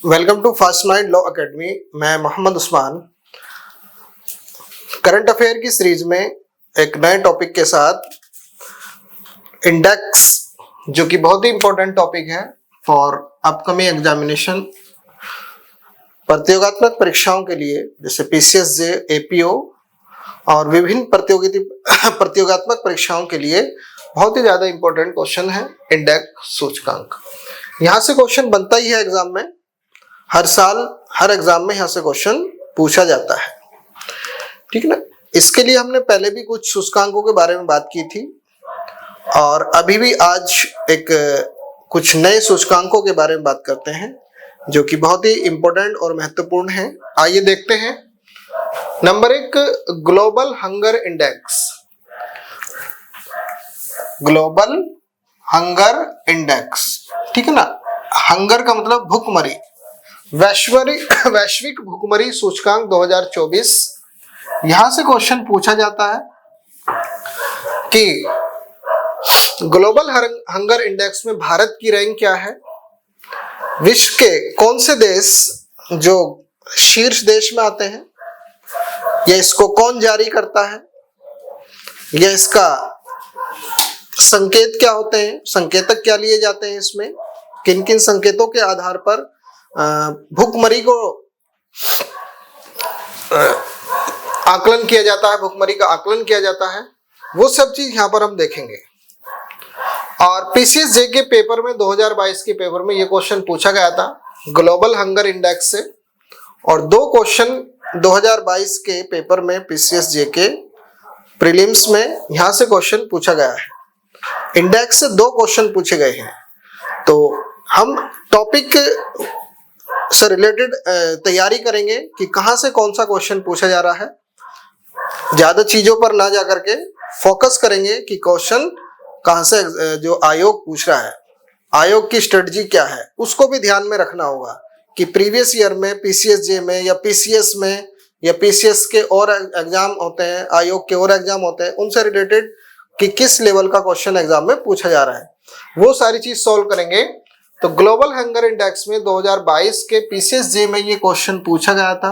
Welcome to Fast Mind Law Academy. मैं Mohammed Usman current affair की series में एक नए टॉपिक के साथ इंडेक्स, जो कि बहुत ही इंपॉर्टेंट टॉपिक है फॉर अपकमिंग एग्जामिनेशन, प्रतियोगात्मक परीक्षाओं के लिए जैसे पीसीएसजे, एपीओ और विभिन्न प्रतियोगात्मक परीक्षाओं के लिए बहुत ही ज्यादा इंपॉर्टेंट क्वेश्चन है इंडेक्स सूचकांक। यहाँ से क्वेश्चन बनता ही है एग्जाम में, हर साल हर एग्जाम में यहाँ से क्वेश्चन पूछा जाता है, ठीक है ना। इसके लिए हमने पहले भी कुछ सूचकांकों के बारे में बात की थी और अभी भी आज कुछ नए सूचकांकों के बारे में बात करते हैं जो कि बहुत ही इंपॉर्टेंट और महत्वपूर्ण है। आइए देखते हैं। Number 1, global hunger index. Global hunger index, ठीक है ना। हंगर का मतलब भूखमरी। वैश्विक भूखमरी सूचकांक 2024। यहां से क्वेश्चन पूछा जाता है कि ग्लोबल हंगर इंडेक्स में भारत की रैंक क्या है, विश्व के कौन से देश जो शीर्ष देश में आते हैं, या इसको कौन जारी करता है, या इसका संकेत क्या होते हैं, संकेतक क्या लिए जाते हैं, इसमें किन किन संकेतों के आधार पर भूखमरी को आकलन किया जाता है, भूखमरी का आकलन किया जाता है, वो सब चीज यहाँ पर हम देखेंगे। और पीसीएसजे के पेपर में 2022 के पेपर में ये क्वेश्चन पूछा गया था ग्लोबल हंगर इंडेक्स से, और 2 क्वेश्चन 2022 के पेपर में पीसीएसजे के प्रीलिम्स में यहाँ से क्वेश्चन पूछा गया है। इंडेक्स से 2 क्वेश्चन पूछे गए हैं, तो हम टॉपिक से रिलेटेड तैयारी करेंगे कि कहाँ से कौन सा क्वेश्चन पूछा जा रहा है। ज्यादा चीजों पर ना जाकर के फोकस करेंगे कि क्वेश्चन कहाँ से जो आयोग पूछ रहा है, आयोग की स्ट्रेटजी क्या है, उसको भी ध्यान में रखना होगा कि प्रीवियस ईयर में पीसीएसजे में या पीसीएस में या पीसीएस के और एग्जाम होते हैं, आयोग के और एग्जाम होते हैं, उनसे रिलेटेड कि किस लेवल का क्वेश्चन एग्जाम में पूछा जा रहा है, वो सारी चीज सॉल्व करेंगे। तो ग्लोबल हंगर इंडेक्स में 2022 के पीसीएसजे में ये क्वेश्चन पूछा गया था।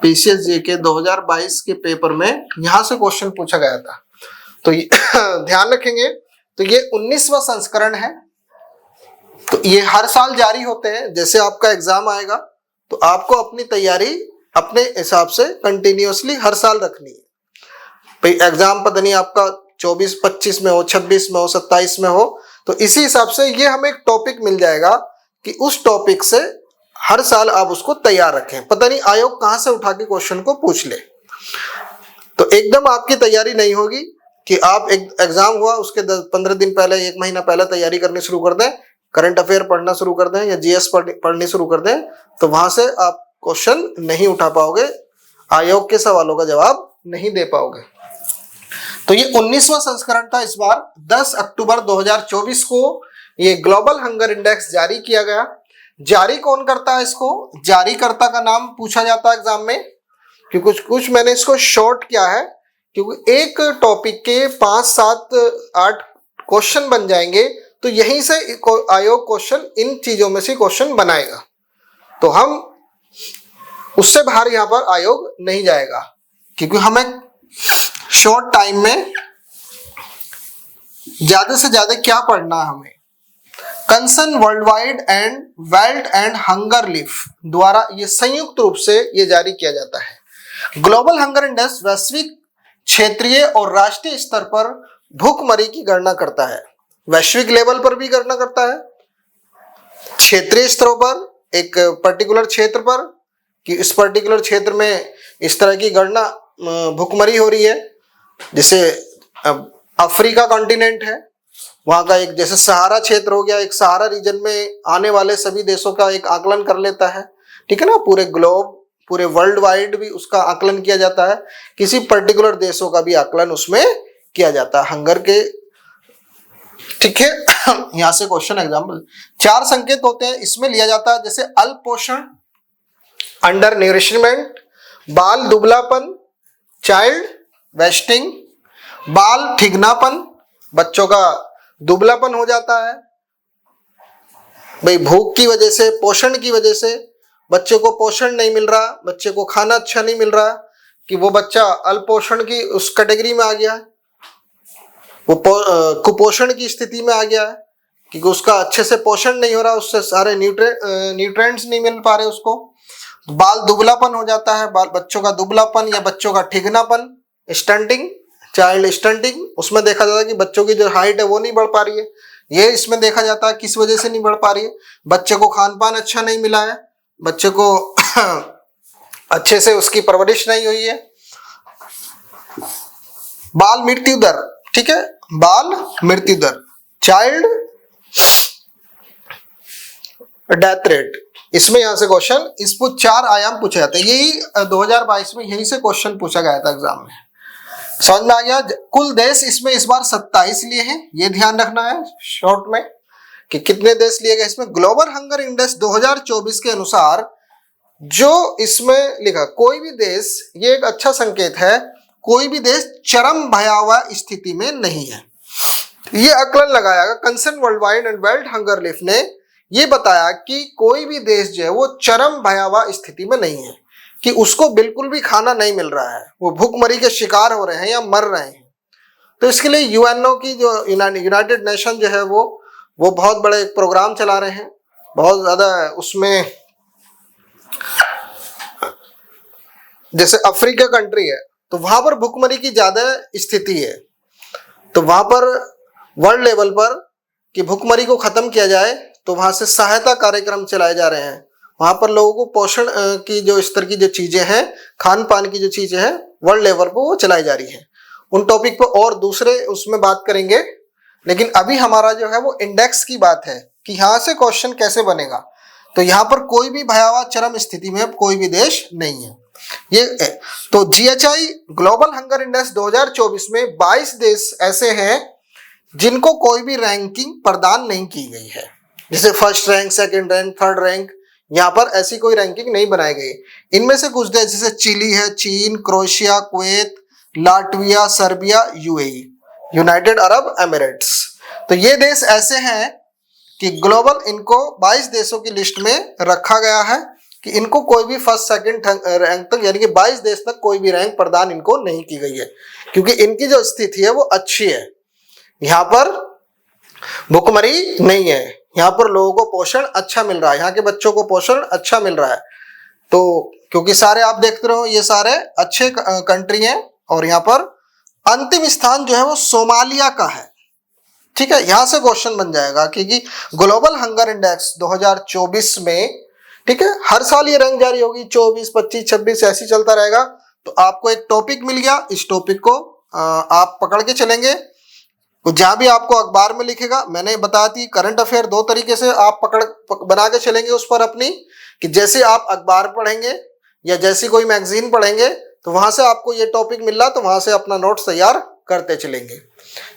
पीसीएसजे के 2022 के पेपर में यहां से क्वेश्चन पूछा गया था, तो ध्यान रखेंगे। तो ये 19वां संस्करण है, तो ये हर साल जारी होते हैं। जैसे आपका एग्जाम आएगा तो आपको अपनी तैयारी अपने हिसाब से कंटिन्यूअसली हर साल रखनी है। भाई एग्जाम पता नहीं आपका 24-25 में हो, 26 में हो, 27 में हो, तो इसी हिसाब से ये हमें एक टॉपिक मिल जाएगा कि उस टॉपिक से हर साल आप उसको तैयार रखें। पता नहीं आयोग कहां से उठा के क्वेश्चन को पूछ ले, तो एकदम आपकी तैयारी नहीं होगी कि आप एक एग्जाम हुआ उसके 15 दिन पहले, 1 महीना पहले तैयारी करनी शुरू कर दें, करंट अफेयर पढ़ना शुरू कर दें या जीएस पढ़नी शुरू कर दें, तो वहां से आप क्वेश्चन नहीं उठा पाओगे, आयोग के सवालों का जवाब नहीं दे पाओगे। तो ये 19वां संस्करण था। इस बार 10 अक्टूबर 2024 को ये ग्लोबल हंगर इंडेक्स जारी किया गया। जारी कौन करता है इसको, जारीकर्ता का नाम पूछा जाता है एग्जाम में, क्योंकि कुछ मैंने इसको शॉर्ट किया है क्योंकि एक टॉपिक के 5, 7, 8 क्वेश्चन बन जाएंगे, तो यहीं से आयोग क्वेश्चन इन चीजों में से क्वेश्चन बनाएगा, तो हम उससे बाहर यहाँ पर आयोग नहीं जाएगा, क्योंकि हमें शॉर्ट टाइम में ज्यादा से ज्यादा क्या पढ़ना है। हमें concern world wide and wealth and hunger leaf द्वारा ये संयुक्त रूप से ये जारी किया जाता है। ग्लोबल हंगर इंडेक्स वैश्विक, क्षेत्रीय और राष्ट्रीय स्तर पर भूखमरी की गणना करता है। वैश्विक लेवल पर भी गणना करता है, क्षेत्रीय स्तरों पर, एक पर्टिकुलर क्षेत्र पर कि इस पर्टिकुलर क्षेत्र में इस तरह की गणना भूखमरी हो रही है। जैसे अफ्रीका कॉन्टिनेंट है, वहां का एक जैसे सहारा क्षेत्र हो गया, एक सहारा रीजन में आने वाले सभी देशों का एक आकलन कर लेता है, ठीक है ना। पूरे ग्लोब, पूरे वर्ल्ड वाइड भी उसका आकलन किया जाता है, किसी पर्टिकुलर देशों का भी आकलन उसमें किया जाता है हंगर के, ठीक है। यहां से क्वेश्चन एग्जाम्पल 4 संकेत होते हैं इसमें लिया जाता है, जैसे अल्प पोषण, अंडर न्यूरिशमेंट, बाल दुबलापन, चाइल्ड वेस्टिंग, बाल ठिगनापन, बच्चों का दुबलापन हो जाता है, भाई भूख की वजह से, पोषण की वजह से बच्चे को पोषण नहीं मिल रहा, बच्चे को खाना अच्छा नहीं मिल रहा, कि वो बच्चा अल्पोषण की उस कैटेगरी में आ गया है, वो कुपोषण की स्थिति में आ गया है, क्योंकि उसका अच्छे से पोषण नहीं हो रहा, उससे सारे न्यूट्रिएंट्स नहीं मिल पा रहे उसको। बाल दुबलापन हो जाता है, बाल बच्चों का दुबलापन या बच्चों का ठिगनापन, स्टंटिंग, चाइल्ड स्टंटिंग, उसमें देखा जाता है कि बच्चों की जो हाइट है वो नहीं बढ़ पा रही है। ये इसमें देखा जाता है किस वजह से नहीं बढ़ पा रही है, बच्चे को खान पान अच्छा नहीं मिला है, बच्चे को अच्छे से उसकी परवरिश नहीं हुई है। बाल मृत्यु दर, ठीक है, बाल मृत्यु दर, चाइल्ड डेथ रेट, इसमें यहां से क्वेश्चन, इसको 4 आयाम पूछे जाते हैं। यही 2022 में यही से क्वेश्चन पूछा गया था एग्जाम में। समझ में आ गया? कुल देश इसमें इस बार 27 लिए हैं, ये ध्यान रखना है शॉर्ट में कि कितने देश लिए गए इसमें। ग्लोबल हंगर इंडेक्स 2024 के अनुसार जो इसमें लिखा, कोई भी देश, ये एक अच्छा संकेत है, कोई भी देश चरम भयावह स्थिति में नहीं है। ये आकलन लगाया गया concern world wide and world hunger लिफ ने ये बताया कि कोई भी देश जो है वो चरम भयावह स्थिति में नहीं है, कि उसको बिल्कुल भी खाना नहीं मिल रहा है, वो भूखमरी के शिकार हो रहे हैं या मर रहे हैं। तो इसके लिए यूएनओ की जो यूनाइटेड नेशन जो है वो बहुत बड़े एक प्रोग्राम चला रहे हैं, बहुत ज्यादा उसमें, जैसे अफ्रीका कंट्री है तो वहां पर भूखमरी की ज्यादा स्थिति है, तो वहां पर वर्ल्ड लेवल पर कि भूखमरी को खत्म किया जाए तो वहां से सहायता कार्यक्रम चलाए जा रहे हैं। वहां पर लोगों को पोषण की जो स्तर की जो चीजें हैं, खान पान की जो चीजें हैं, वर्ल्ड लेवल पर वो चलाई जा रही है। उन टॉपिक पर और दूसरे उसमें बात करेंगे, लेकिन अभी हमारा जो है वो इंडेक्स की बात है कि यहाँ से क्वेश्चन कैसे बनेगा। तो यहाँ पर कोई भी भयावह चरम स्थिति में कोई भी देश नहीं है। ये तो जीएचआई ग्लोबल हंगर इंडेक्स 2024 में 22 देश ऐसे हैं जिनको कोई भी रैंकिंग प्रदान नहीं की गई है, जैसे first rank, second rank, third rank, यहाँ पर ऐसी कोई रैंकिंग नहीं बनाई गई। इनमें से कुछ देश जैसे चिली है, चीन, Croatia, Kuwait, Latvia, Serbia, UAE, United Arab Emirates. तो ये देश ऐसे हैं कि ग्लोबल इनको 22 देशों की लिस्ट में रखा गया है कि इनको कोई भी फर्स्ट सेकंड रैंक तक, यानी कि 22 देश तक कोई भी रैंक प्रदान इनको नहीं की गई है, क्योंकि इनकी जो स्थिति है वो अच्छी है। यहाँ पर भूखमरी नहीं है, यहाँ पर लोगों को पोषण अच्छा मिल रहा है, यहाँ के बच्चों को पोषण अच्छा मिल रहा है। तो क्योंकि सारे आप देखते रहो ये सारे अच्छे कंट्री हैं, और यहाँ पर अंतिम स्थान जो है वो सोमालिया का है। ठीक है, यहां से क्वेश्चन बन जाएगा क्योंकि ग्लोबल हंगर इंडेक्स 2024 में, ठीक है, हर साल ये रैंक जारी होगी, 24, 25, 26 ऐसी चलता रहेगा। तो आपको एक टॉपिक मिल गया, इस टॉपिक को आप पकड़ के चलेंगे। तो जहां भी आपको अखबार में लिखेगा, मैंने बताया थी करंट अफेयर 2 तरीके से आप बना के चलेंगे उस पर अपनी, कि जैसे आप अखबार पढ़ेंगे या जैसी कोई मैगजीन पढ़ेंगे तो वहां से आपको ये टॉपिक मिल रहा, तो वहां से अपना नोट्स तैयार करते चलेंगे।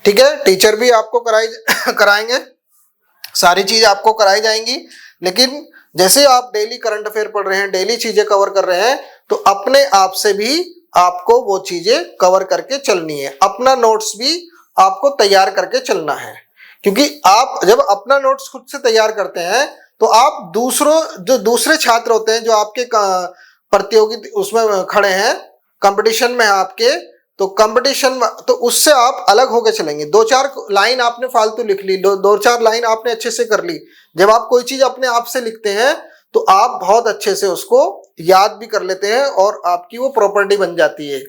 ठीक है, टीचर भी आपको कराएंगे, सारी चीज आपको कराई जाएंगी, लेकिन जैसे आप डेली करंट अफेयर पढ़ रहे हैं, डेली चीजें कवर कर रहे हैं, तो अपने आप से भी आपको वो चीजें कवर करके चलनी है, अपना नोट्स भी आपको तैयार करके चलना है। क्योंकि आप जब अपना नोट्स खुद से तैयार करते हैं तो आप दूसरे छात्र होते हैं जो आपके प्रतियोगी उसमें खड़े हैं, कंपटीशन में आपके, तो कंपटीशन तो उससे आप अलग होकर चलेंगे। 2-4 लाइन आपने फालतू लिख ली, 2-4 लाइन आपने अच्छे से कर ली। जब आप कोई चीज अपने आप से लिखते हैं तो आप बहुत अच्छे से उसको याद भी कर लेते हैं और आपकी वो प्रॉपर्टी बन जाती है।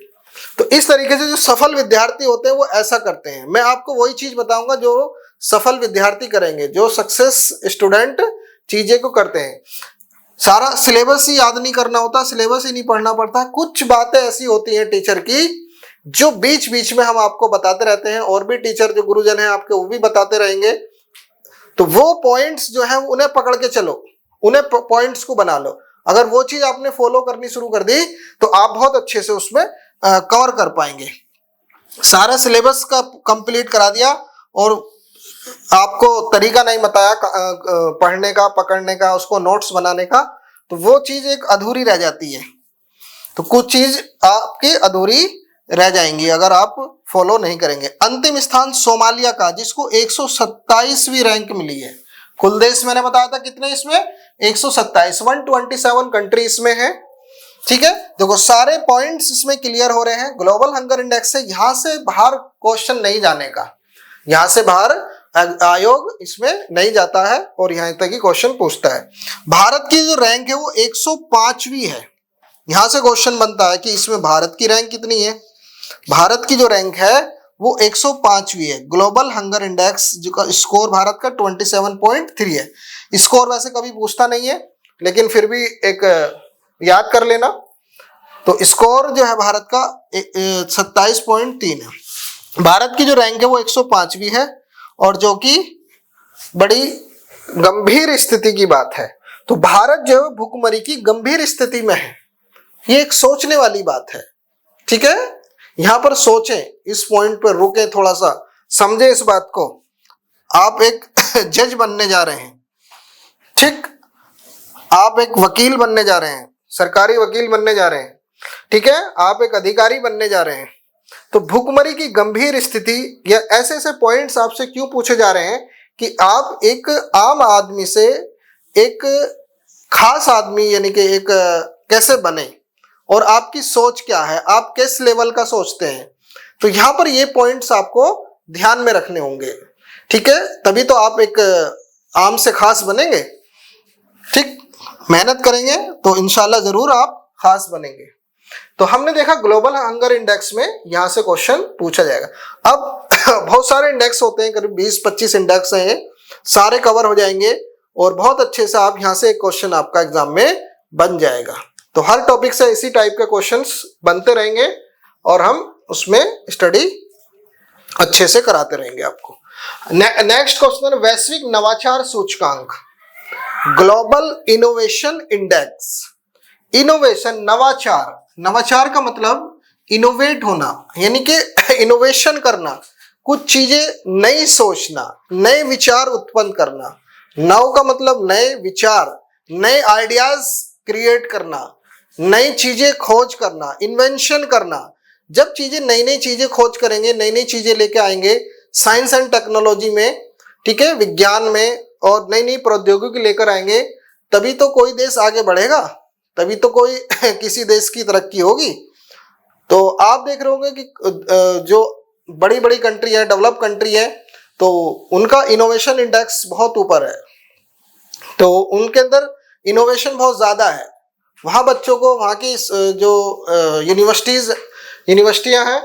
तो इस तरीके से जो सफल विद्यार्थी होते हैं वो ऐसा करते हैं। मैं आपको वही चीज बताऊंगा जो सफल विद्यार्थी करेंगे, जो सक्सेस स्टूडेंट चीजें को करते हैं। सारा सिलेबस ही याद नहीं करना होता, सिलेबस ही नहीं पढ़ना पड़ता, कुछ बातें ऐसी होती हैं टीचर की जो बीच बीच में हम आपको बताते रहते हैं, और भी टीचर जो गुरुजन हैं आपके वो भी बताते रहेंगे। तो वो पॉइंट्स जो है उन्हें पकड़ के चलो, उन्हें पॉइंट्स को बना लो। अगर वो चीज आपने फॉलो करनी शुरू कर दी तो आप बहुत अच्छे से उसमें कवर कर पाएंगे। सारा सिलेबस का कंप्लीट करा दिया और आपको तरीका नहीं बताया पढ़ने का, पकड़ने का, उसको नोट्स बनाने का, तो वो चीज एक अधूरी रह जाती है। तो कुछ चीज आपकी अधूरी रह जाएंगी अगर आप फॉलो नहीं करेंगे। अंतिम स्थान सोमालिया का, जिसको 127वीं रैंक मिली है। कुल देश मैंने बताया था कितने इसमें 127, 127 कंट्री इसमें है। ठीक है, देखो सारे पॉइंट्स इसमें क्लियर हो रहे हैं। ग्लोबल हंगर इंडेक्स से यहां से बाहर क्वेश्चन नहीं जाने का, यहां से बाहर आयोग इसमें नहीं जाता है और यहां तक ही क्वेश्चन पूछता है। भारत की जो रैंक है वो 105वीं है। यहां से क्वेश्चन बनता है कि इसमें भारत की रैंक कितनी है। भारत की जो रैंक है वो 105वीं है। ग्लोबल हंगर इंडेक्स जो स्कोर भारत का 27.3 है। स्कोर वैसे कभी पूछता नहीं है, लेकिन फिर भी एक याद कर लेना। तो स्कोर जो है भारत का 27.3 है। भारत की जो रैंक है वो 105वीं है, और जो कि बड़ी गंभीर स्थिति की बात है। तो भारत जो है भुखमरी की गंभीर स्थिति में है, ये एक सोचने वाली बात है। ठीक है, यहां पर सोचें, इस पॉइंट पर रुके, थोड़ा सा समझे इस बात को। आप एक जज बनने जा रहे हैं, ठीक, आप एक वकील बनने जा रहे हैं, सरकारी वकील बनने जा रहे हैं, ठीक है, आप एक अधिकारी बनने जा रहे हैं। तो भुखमरी की गंभीर स्थिति या ऐसे ऐसे पॉइंट्स आपसे क्यों पूछे जा रहे हैं कि आप एक आम आदमी से एक खास आदमी यानी कि एक कैसे बने, और आपकी सोच क्या है, आप किस लेवल का सोचते हैं। तो यहाँ पर ये पॉइंट्स आपको ध्यान में रखने होंगे। ठीक है, तभी तो आप एक आम से खास बनेंगे। ठीक, मेहनत करेंगे तो इंशाल्लाह जरूर आप खास बनेंगे। तो हमने देखा ग्लोबल हंगर इंडेक्स में यहां से क्वेश्चन पूछा जाएगा। अब बहुत सारे इंडेक्स होते हैं, करीब 20-25 इंडेक्स हैं, सारे कवर हो जाएंगे और बहुत अच्छे से आप यहां से एक क्वेश्चन आपका एग्जाम में बन जाएगा। तो हर टॉपिक से इसी टाइप के क्वेश्चंस बनते रहेंगे और हम उसमें स्टडी अच्छे से कराते रहेंगे आपको। नेक्स्ट क्वेश्चन, वैश्विक नवाचार सूचकांक, ग्लोबल इनोवेशन इंडेक्स। इनोवेशन, नवाचार, नवाचार का मतलब इनोवेट होना, यानी कि इनोवेशन करना, कुछ चीजें नई सोचना, नए विचार उत्पन्न करना। नव का मतलब नए विचार, नए आइडियाज क्रिएट करना, नई चीजें खोज करना, इन्वेंशन करना। जब चीजें नई नई चीजें खोज करेंगे, नई नई चीजें लेके आएंगे साइंस एंड टेक्नोलॉजी में, ठीक है, विज्ञान में, और नई नई प्रौद्योगिकी लेकर आएंगे, तभी तो कोई देश आगे बढ़ेगा, तभी तो कोई किसी देश की तरक्की होगी। तो आप देख रहे होंगे कि जो बड़ी बड़ी कंट्री है, डेवलप कंट्री है, तो उनका इनोवेशन इंडेक्स बहुत ऊपर है, तो उनके अंदर इनोवेशन बहुत ज्यादा है। वहाँ बच्चों को, वहाँ की जो यूनिवर्सिटियां हैं,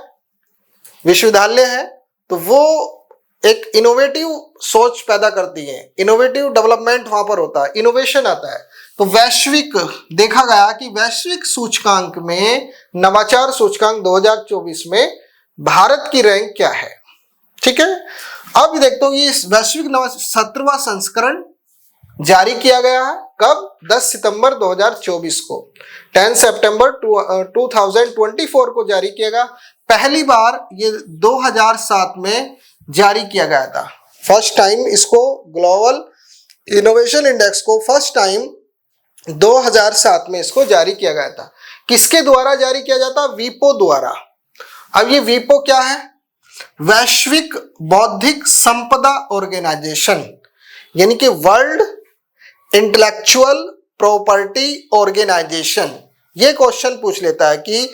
विश्वविद्यालय हैं, तो वो एक इनोवेटिव सोच पैदा करती है, इनोवेटिव डेवलपमेंट वहां पर होता है, इनोवेशन आता है। तो वैश्विक देखा गया कि वैश्विक सूचकांक में, नवाचार सूचकांक 2024 में भारत की रैंक क्या है। ठीक है, अब देखते हो ये वैश्विक 17वां संस्करण जारी किया गया है। कब? 10 सितंबर 2024 को, 10 सितंबर 2024 को जारी किया गया। पहली बार ये 2007 में जारी किया गया था। फर्स्ट टाइम इसको, ग्लोबल इनोवेशन इंडेक्स को फर्स्ट टाइम 2007 में इसको जारी किया गया था। किसके द्वारा जारी किया जाता? वीपो द्वारा। अब ये वीपो क्या है? वैश्विक बौद्धिक संपदा ऑर्गेनाइजेशन, यानी कि वर्ल्ड इंटेलेक्चुअल प्रॉपर्टी ऑर्गेनाइजेशन। ये क्वेश्चन पूछ लेता है कि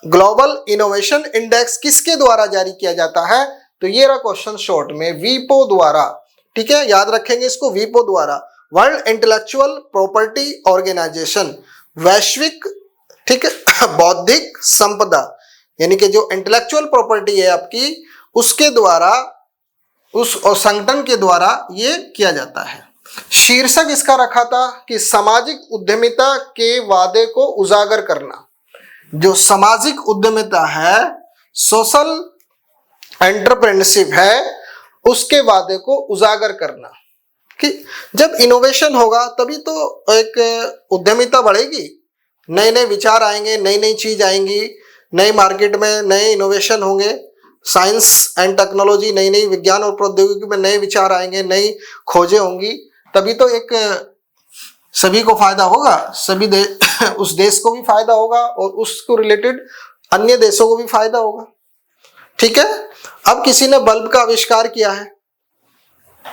ग्लोबल इनोवेशन इंडेक्स किसके द्वारा जारी किया जाता है। तो ये रहा क्वेश्चन शॉर्ट में, वीपो द्वारा। ठीक है, याद रखेंगे इसको, वीपो द्वारा, वर्ल्ड इंटेलेक्चुअल प्रॉपर्टी ऑर्गेनाइजेशन, वैश्विक, ठीक है, बौद्धिक संपदा, यानी कि जो इंटेलेक्चुअल प्रॉपर्टी है आपकी, उसके द्वारा, उस संगठन के द्वारा ये किया जाता है। शीर्षक इसका रखा था कि सामाजिक उद्यमिता के वादे को उजागर करना। जो सामाजिक उद्यमिता है, सोशल एंटरप्रेन्योरशिप है, उसके वादे को उजागर करना। कि जब इनोवेशन होगा तभी तो एक उद्यमिता बढ़ेगी, नए नए विचार आएंगे, नई नई चीज आएंगी, नए मार्केट में नए इनोवेशन होंगे, साइंस एंड टेक्नोलॉजी, नई नई विज्ञान और प्रौद्योगिकी में नए विचार आएंगे, नई खोजें होंगी, तभी तो एक सभी को फायदा होगा, उस देश को भी फायदा होगा और उसको रिलेटेड अन्य देशों को भी फायदा होगा। ठीक है, अब किसी ने बल्ब का आविष्कार किया है,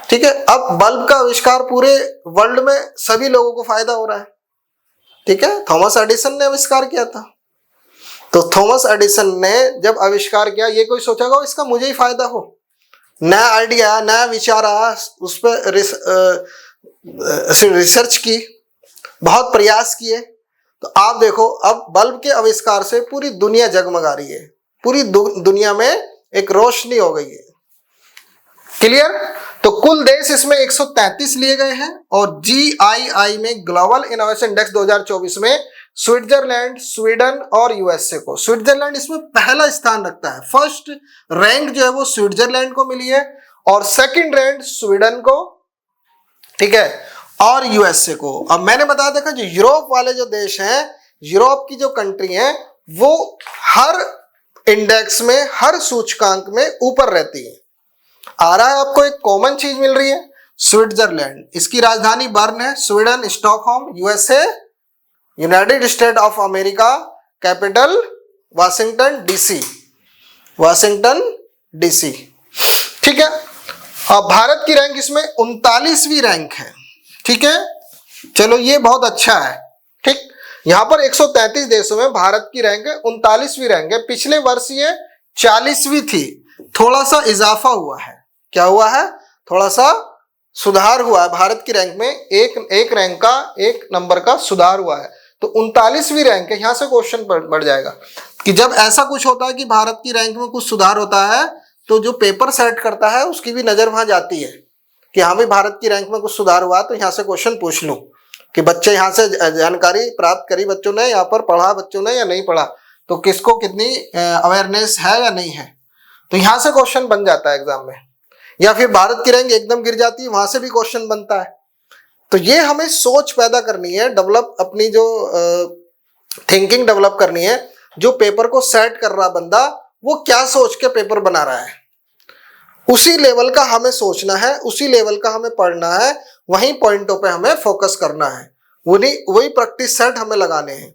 ठीक है, अब बल्ब का आविष्कार पूरे वर्ल्ड में सभी लोगों को फायदा हो रहा है। ठीक है, थॉमस एडिसन ने आविष्कार किया था। तो थॉमस एडिसन ने जब आविष्कार किया, ये कोई सोचेगा इसका मुझे ही फायदा हो, नया आइडिया, नया विचार आया, उस पर रिसर्च की, बहुत प्रयास किए, तो आप देखो अब बल्ब के आविष्कार से पूरी दुनिया जगमगा रही है, पूरी दुनिया में एक रोशनी हो गई है। क्लियर? तो कुल देश इसमें 133 लिए गए हैं और GII में ग्लोबल इनोवेशन इंडेक्स 2024 में स्विट्जरलैंड, स्वीडन और यूएसए को, स्विट्जरलैंड इसमें पहला स्थान रखता है। फर्स्ट रैंक जो है वो स्विट्जरलैंड को मिली है और सेकंड रैंक स्वीडन को, ठीक है, और यूएसए को। अब मैंने बताया देखा, जो यूरोप वाले जो देश हैं, यूरोप की जो कंट्री हैं, वो हर इंडेक्स में, हर सूचकांक में ऊपर रहती है। आ रहा है आपको एक कॉमन चीज मिल रही है, स्विट्जरलैंड, इसकी राजधानी बर्न है, Sweden Stockholm, USA United state of America, capital Washington DC, Washington DC. ठीक है, अब भारत की रैंक इसमें 39वीं रैंक है। ठीक है, चलो ये बहुत अच्छा है। ठीक, यहां पर 133 देशों में भारत की रैंक 39वीं रैंक है। पिछले वर्ष ये 40वीं थी, थोड़ा सा इजाफा हुआ है। क्या हुआ है? थोड़ा सा सुधार हुआ है भारत की रैंक में, एक रैंक का, एक नंबर का सुधार हुआ है। तो 39वीं रैंक है। यहां से क्वेश्चन बढ़ जाएगा कि जब ऐसा कुछ होता है कि भारत की रैंक में कुछ सुधार होता है, तो जो पेपर सेट करता है उसकी भी नजर वहां जाती है कि हाँ भाई भारत की रैंक में कुछ सुधार हुआ, तो यहाँ से क्वेश्चन पूछ लूं कि बच्चे यहाँ से जानकारी प्राप्त करी बच्चों ने, यहाँ पर पढ़ा बच्चों ने या नहीं पढ़ा, तो किसको कितनी अवेयरनेस है या नहीं है, तो यहाँ से क्वेश्चन बन जाता है एग्जाम में। या फिर भारत की रैंक एकदम गिर जाती है, वहां से भी क्वेश्चन बनता है। तो ये हमें सोच पैदा करनी है, डेवलप अपनी जो थिंकिंग डेवलप करनी है। जो पेपर को सेट कर रहा बंदा, वो क्या सोच के पेपर बना रहा है, उसी लेवल का हमें सोचना है, उसी लेवल का हमें पढ़ना है, वही पॉइंटों पे हमें फोकस करना है, वही प्रैक्टिस सेट हमें लगाने हैं।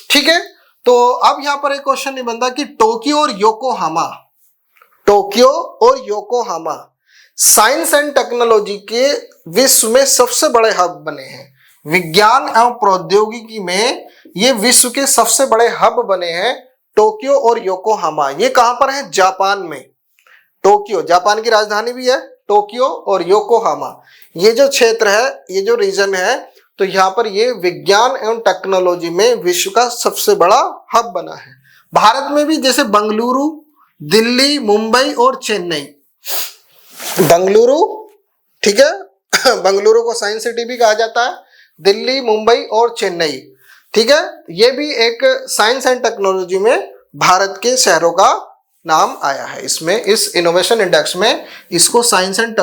ठीक है, तो अब यहाँ पर एक क्वेश्चन नहीं बनता कि टोक्यो और योकोहामा, टोक्यो और योकोहामा साइंस एंड टेक्नोलॉजी के विश्व में सबसे बड़े हब बने हैं। विज्ञान एवं प्रौद्योगिकी में ये विश्व के सबसे बड़े हब बने हैं, टोक्यो और योकोहामा। ये कहां पर है? जापान में। टोक्यो जापान की राजधानी भी है, टोक्यो और योकोहामा, ये जो क्षेत्र है, ये जो रीजन है, तो यहाँ पर ये विज्ञान एवं टेक्नोलॉजी में विश्व का सबसे बड़ा हब बना है। भारत में भी जैसे बेंगलुरु, दिल्ली, मुंबई और चेन्नई। बेंगलुरु, ठीक है, बेंगलुरु को साइंस सिटी भी कहा जाता है, दिल्ली, मुंबई और चेन्नई, ठीक है, ये भी एक साइंस एंड टेक्नोलॉजी में भारत के शहरों का नाम आया है। इसमें इस इनोवेशन इंडेक्स में इसको साइंस एंड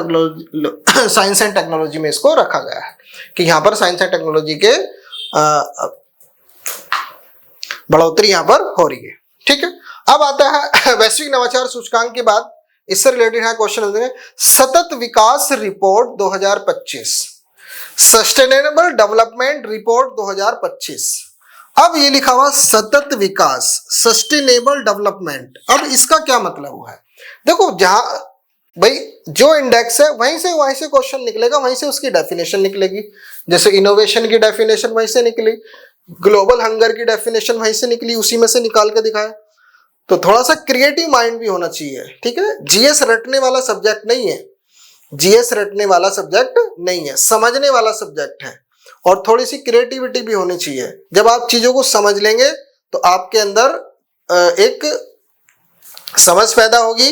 टेक्नोलॉजी में इसको रखा गया है कि यहाँ पर साइंस एंड टेक्नोलॉजी के बढ़ोतरी यहाँ पर हो रही है। ठीक है, अब आता है वैश्विक नवाचार सूचकांक के बाद इससे रिलेटेड है क्वेश्चन, सतत विकास रिपोर्ट 2025, सस्टेनेबल डेवलपमेंट रिपोर्ट 2025। अब ये लिखा हुआ सतत विकास, सस्टेनेबल डेवलपमेंट, अब इसका क्या मतलब हुआ है? देखो, जहां भाई जो इंडेक्स है वहीं से क्वेश्चन निकलेगा, वहीं से उसकी डेफिनेशन निकलेगी। जैसे इनोवेशन की डेफिनेशन वहीं से निकली, ग्लोबल हंगर की डेफिनेशन वहीं से निकली, उसी में से निकाल के दिखाया। तो थोड़ा सा क्रिएटिव माइंड भी होना चाहिए। ठीक है, जीएस रटने वाला सब्जेक्ट नहीं है, जीएस रटने वाला सब्जेक्ट नहीं है, समझने वाला सब्जेक्ट है, और थोड़ी सी क्रिएटिविटी भी होनी चाहिए। जब आप चीजों को समझ लेंगे तो आपके अंदर एक समझ पैदा होगी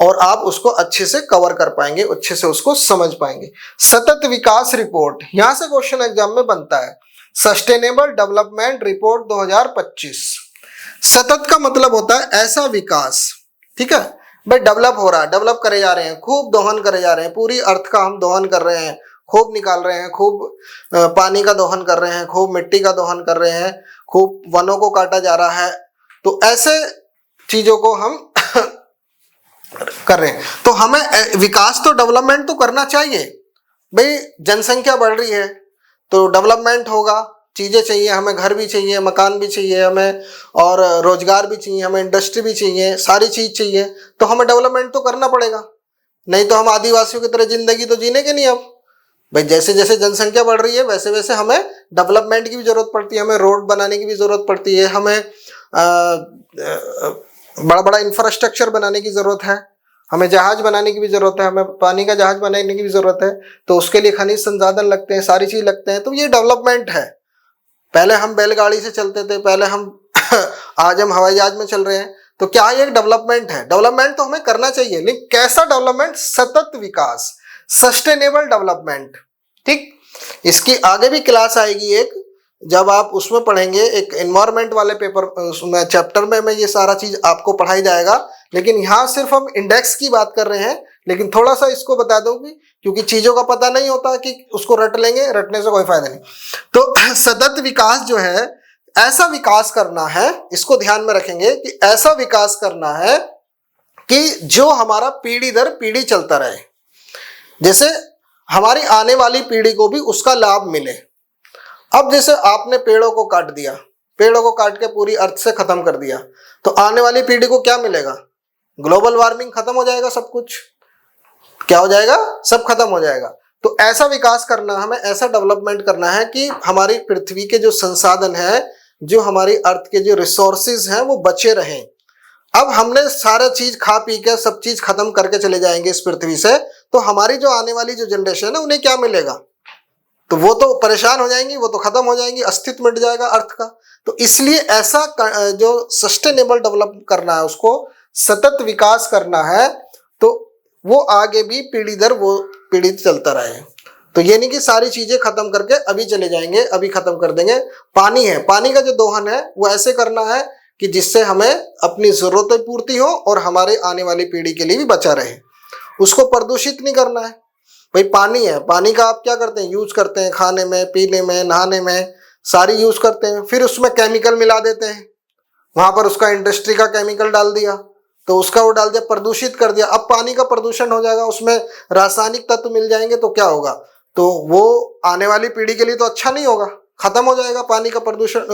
और आप उसको अच्छे से कवर कर पाएंगे, अच्छे से उसको समझ पाएंगे। सतत विकास रिपोर्ट, यहां से क्वेश्चन एग्जाम में बनता है, सस्टेनेबल डेवलपमेंट रिपोर्ट 2025। सतत का मतलब होता है ऐसा विकास, ठीक है भाई, डेवलप हो रहा है, डेवलप करे जा रहे हैं, खूब दोहन करे जा रहे हैं, पूरी अर्थ का हम दोहन कर रहे हैं, खूब निकाल रहे हैं, खूब पानी का दोहन कर रहे हैं, खूब मिट्टी का दोहन कर रहे हैं, खूब वनों को काटा जा रहा है, तो ऐसे चीजों को हम कर रहे हैं। तो हमें विकास तो, डेवलपमेंट तो करना चाहिए भाई, जनसंख्या बढ़ रही है तो डेवलपमेंट होगा, चीजें चाहिए हमें, घर भी चाहिए, मकान भी चाहिए हमें, और रोजगार भी चाहिए हमें, इंडस्ट्री भी चाहिए, सारी चीज चाहिए, तो हमें डेवलपमेंट तो करना पड़ेगा। नहीं तो हम आदिवासियों की तरह जिंदगी तो जीने नहीं अब भाई। जैसे जैसे जनसंख्या बढ़ रही है वैसे वैसे हमें डेवलपमेंट की भी जरूरत पड़ती है, हमें रोड बनाने की भी जरूरत पड़ती है, हमें बड़ा बड़ा इंफ्रास्ट्रक्चर बनाने की जरूरत है, हमें जहाज बनाने की भी जरूरत है, हमें पानी का जहाज बनाने की भी जरूरत है। तो उसके लिए खनिज संसाधन लगते हैं, सारी चीज लगते हैं। तो ये डेवलपमेंट है। पहले हम बैलगाड़ी से चलते थे, पहले हम आज हम हवाई जहाज में चल रहे हैं। तो क्या ये एक डेवलपमेंट है? डेवलपमेंट तो हमें करना चाहिए, लेकिन कैसा डेवलपमेंट? सतत विकास, सस्टेनेबल डेवलपमेंट। ठीक, इसकी आगे भी क्लास आएगी एक, जब आप उसमें पढ़ेंगे एक एनवायरमेंट वाले पेपर उसमें चैप्टर में ये सारा चीज आपको पढ़ाई जाएगा। लेकिन यहाँ सिर्फ हम इंडेक्स की बात कर रहे हैं। लेकिन थोड़ा सा इसको बता दो कि क्योंकि चीजों का पता नहीं होता कि उसको रट लेंगे, रटने से कोई फायदा नहीं। तो सतत विकास जो है, ऐसा विकास करना है, इसको ध्यान में रखेंगे कि ऐसा विकास करना है कि जो हमारा पीढ़ी दर पीढ़ी चलता रहे, जैसे हमारी आने वाली पीढ़ी को भी उसका लाभ मिले। अब जैसे आपने पेड़ों को काट दिया, पेड़ों को काट के पूरी अर्थ से खत्म कर दिया, तो आने वाली पीढ़ी को क्या मिलेगा? ग्लोबल वार्मिंग खत्म हो जाएगा, सब कुछ क्या हो जाएगा? सब खत्म हो जाएगा। तो ऐसा विकास करना, हमें ऐसा डेवलपमेंट करना है कि हमारी पृथ्वी के जो संसाधन है, जो हमारी अर्थ के जो रिसोर्सेज हैं, वो बचे रहें। अब हमने सारा चीज खा पी के सब चीज खत्म करके चले जाएंगे इस पृथ्वी से, तो हमारी जो आने वाली जो जनरेशन है उन्हें क्या मिलेगा? तो वो तो परेशान हो जाएंगी, वो तो खत्म हो जाएंगी, अस्तित्व मिट जाएगा अर्थ का। तो इसलिए ऐसा जो सस्टेनेबल डेवलप करना है, उसको सतत विकास करना है, तो वो आगे भी पीढ़ी दर वो पीढ़ी चलता रहे। तो ये नहीं कि सारी चीजें खत्म करके अभी चले जाएंगे, अभी खत्म कर देंगे। पानी है, पानी का जो दोहन है वो ऐसे करना है कि जिससे हमें अपनी जरूरतें पूर्ति हो और हमारे आने वाली पीढ़ी के लिए भी बचा रहे। उसको प्रदूषित नहीं करना है। भाई पानी है, पानी का आप क्या करते हैं? यूज करते हैं, खाने में, पीने में, नहाने में, सारी यूज करते हैं। फिर उसमें केमिकल मिला देते हैं, वहां पर उसका इंडस्ट्री का केमिकल डाल दिया, तो उसका वो डाल दिया, प्रदूषित कर दिया। अब पानी का प्रदूषण हो जाएगा, उसमें रासायनिक तत्व मिल जाएंगे, तो क्या होगा? तो वो आने वाली पीढ़ी के लिए तो अच्छा नहीं होगा, खत्म हो जाएगा, पानी का प्रदूषण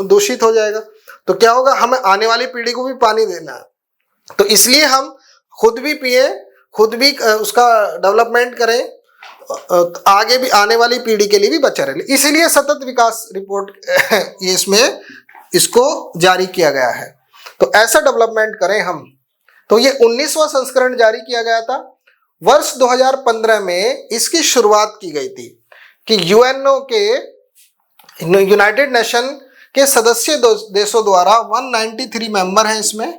दूषित हो जाएगा। तो क्या होगा? हमें आने वाली पीढ़ी को भी पानी देना है। तो इसलिए हम खुद भी पिए, खुद भी उसका डेवलपमेंट करें, आगे भी आने वाली पीढ़ी के लिए भी बचा रहे। इसीलिए सतत विकास रिपोर्ट ये इसमें इसको जारी किया गया है। तो ऐसा डेवलपमेंट करें हम। तो ये 19वां संस्करण जारी किया गया था। वर्ष 2015 में इसकी शुरुआत की गई थी कि यूएनओ के, यूनाइटेड नेशन के सदस्य देशों द्वारा 193 मेंबर हैं इसमें।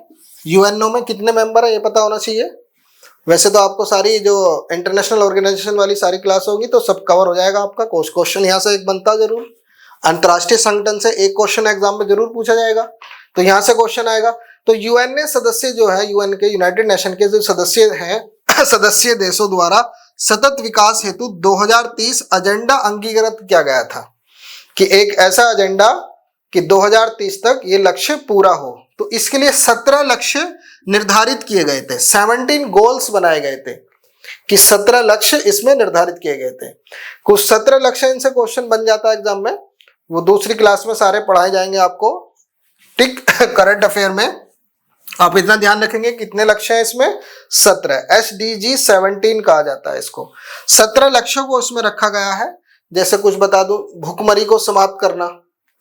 यूएनओ में कितने मेंबर हैं ये पता होना चाहिए। वैसे तो आपको सारी जो इंटरनेशनल ऑर्गेनाइजेशन वाली सारी क्लास होगी तो सब कवर हो जाएगा आपका। क्वेश्चन यहाँ से एक बनता जरूर, अंतर्राष्ट्रीय संगठन से एक क्वेश्चन एग्जाम में जरूर पूछा जाएगा, तो यहाँ से क्वेश्चन आएगा। तो यूएनए सदस्य जो है, यूएन के, यूनाइटेड नेशन के जो सदस्य हैं, सदस्य देशों द्वारा सतत विकास हेतु 2030 एजेंडा अंगीकृत किया गया था कि एक ऐसा एजेंडा कि 2030 तक ये लक्ष्य पूरा हो। तो इसके लिए 17 लक्ष्य निर्धारित किए गए थे, 17 गोल्स बनाए गए थे कि 17 लक्ष्य इसमें निर्धारित किए गए थे। कुछ 17 लक्ष्य इनसे क्वेश्चन बन जाता है एग्जाम में, वो दूसरी क्लास में सारे पढ़ाए जाएंगे आपको। ठीक, करंट अफेयर में आप इतना ध्यान रखेंगे कितने लक्ष्य हैं इसमें? 17। SDG 17 कहा जाता है इसको। 17 लक्ष्यों को इसमें रखा गया है। जैसे कुछ बता दूं, भूखमरी को समाप्त करना,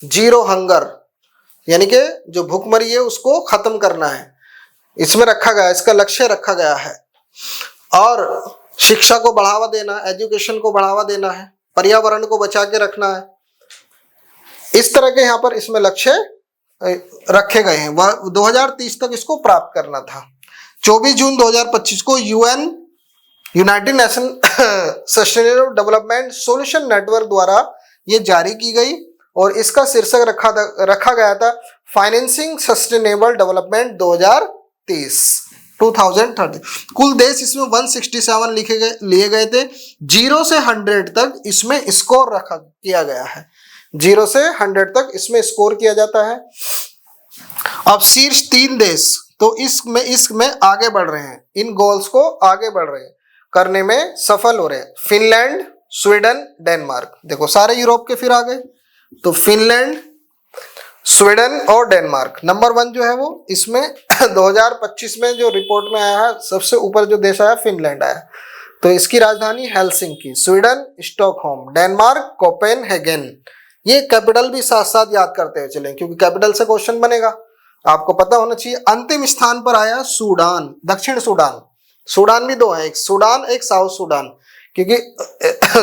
जीरो हंगर, यानी कि जो भूखमरी है उसको खत्म करना है, इसमें रखा गया, इसका लक्ष्य रखा गया है। और शिक्षा को बढ़ावा देना, एजुकेशन को बढ़ावा देना है, पर्यावरण को बचा के रखना है। इस तरह के यहाँ पर इसमें लक्ष्य रखे गए हैं। 2030 तक इसको प्राप्त करना था। 24 जून 2025 को United nation sustainable development solution network द्वारा ये जारी की गई और इसका शीर्षक रखा गया था फाइनेंसिंग सस्टेनेबल डेवलपमेंट 2030। कुल देश इसमें 167 लिए गए थे। 0 से 100 तक इसमें स्कोर किया गया है। 0 से 100 तक इसमें स्कोर किया जाता है। अब शीर्ष 3 देश तो इसमें आगे बढ़ रहे हैं, इन गोल्स को आगे बढ़ रहे हैं, करने में सफल हो रहे हैं। Finland, Sweden, Denmark. देखो सारे यूरोप के फिर आ गए, तो फिनलैंड, स्वीडन और डेनमार्क। नंबर 1 जो है वो इसमें 2025 में जो रिपोर्ट में आया है सबसे ऊपर जो देश आया फिनलैंड आया। तो इसकी राजधानी Helsinki, Sweden Stockholm, Denmark Copenhagen. ये कैपिटल भी साथ साथ याद करते हुए चलें क्योंकि कैपिटल से क्वेश्चन बनेगा, आपको पता होना चाहिए। अंतिम स्थान पर आया सूडान, दक्षिण सूडान। सूडान भी दो है, एक सूडान एक साउथ सूडान, क्योंकि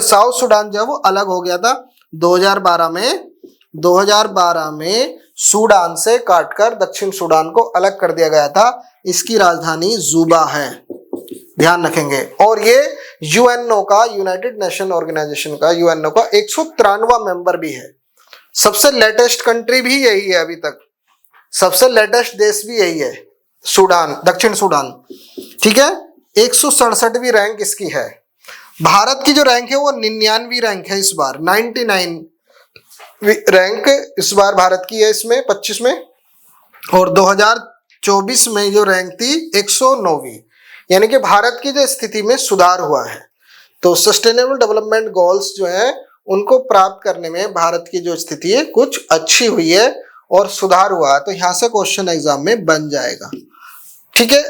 साउथ सूडान जब वो अलग हो गया था 2012 में सूडान से काटकर दक्षिण सूडान को अलग कर दिया गया था। इसकी राजधानी जुबा है, ध्यान रखेंगे। और ये यूएनओ का, यूनाइटेड नेशन ऑर्गेनाइजेशन का, यूएनओ का 193वां मेंबर भी है। सबसे लेटेस्ट कंट्री भी यही है अभी तक, सबसे लेटेस्ट देश भी यही है, सूडान, दक्षिण सूडान। ठीक है, 167वीं रैंक इसकी है। भारत की जो रैंक है वो 99वीं रैंक है इस बार, 99 रैंक इस बार भारत की है इसमें 25 में। और 2024 में जो रैंक थी 109वीं, यानी कि भारत की जो स्थिति में सुधार हुआ है। तो सस्टेनेबल डेवलपमेंट गोल्स जो है उनको प्राप्त करने में भारत की जो स्थिति है कुछ अच्छी हुई है और सुधार हुआ है। तो यहाँ से क्वेश्चन एग्जाम में बन जाएगा। ठीक है,